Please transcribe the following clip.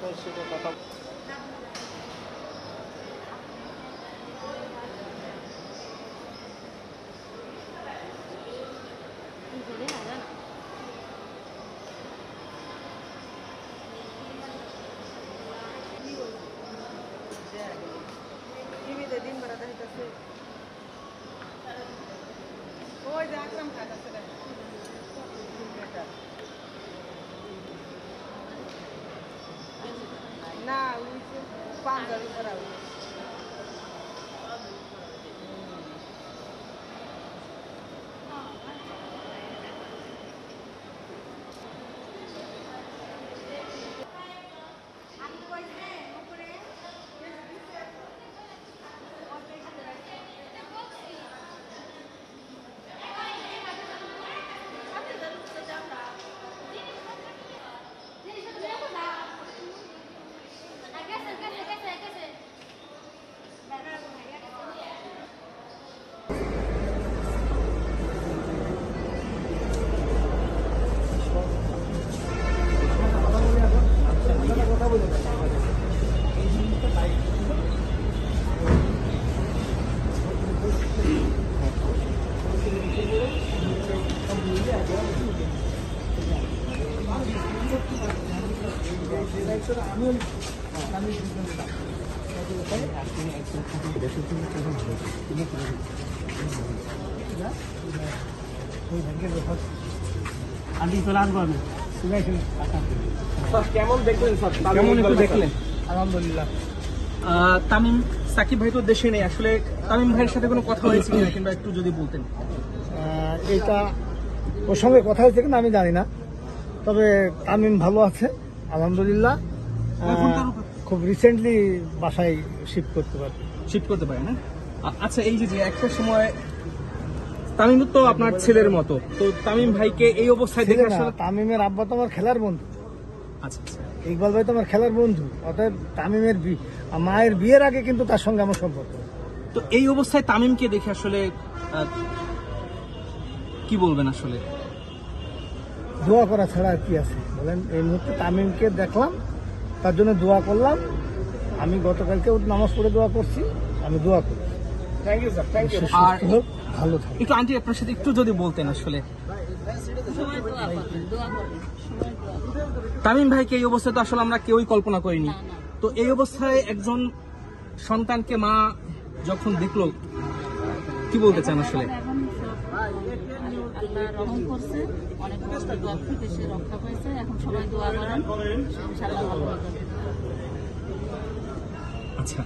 তোর সাথে কথা দিন বেড়া দেখাইতেছে ওই যে আকরাম খাইতেছে না ওই যে পাঞ্জাবি করা কেমন দেখলেন স্যার? কেমন দেখলেন? আলহামদুলিল্লাহ। তামিম সাকিব ভাই তো দেশে নেই, আসলে তামিম ভাইয়ের সাথে কোনো কথা হয়েছে কিনা কিংবা একটু যদি বলতেন। এটা ওর সঙ্গে কথা হয়েছে কিনা আমি জানি না, তবে তামিম ভালো আছে আলহামদুলিল্লাহ। খুব রিসেন্টলি বাসায় শিফট করতে পারে না? আচ্ছা, এই যে একটা সময় তামিম তো আপনার ছেলের মতো, তো তামিম ভাইকে এই অবস্থায় দেখে তামিমের আব্বা তো আমার খেলার বন্ধু। আচ্ছা, ইকবাল ভাই তো আমার খেলার বন্ধু, অতএব তামিমের মায়ের বিয়ের আগে কিন্তু তার সঙ্গে আমার সম্পর্ক। তো এই অবস্থায় তামিমকে দেখে আসলে কি বলবেন? আসলে দোয়া করা ছাড়া আর কি আছে বলেন? এই মুহূর্তে তামিমকে দেখলাম, তার জন্য দোয়া করলাম। আমি গতকালকে নামাজ পড়ে দোয়া করছি, আমি দোয়া করি। Thank you sir, thank you. আর ভালো থাকবে। একটু আন্টি আপনার সাথে একটু যদি বলতেন, আসলে তামিম ভাইকে এই অবস্থায় তো আসলে আমরা কেউই কল্পনা করিনি। তো এই অবস্থায় একজন সন্তানকে মা যখন দেখলো, কি বলতে চান আসলে? আল্লাহ রহম করছে, অনেক দোয়া থেকে সে রক্ষা পেয়েছে। এখন সবাই দোয়া করেন, ইনশাআল্লাহ ভালো হবে। আচ্ছা।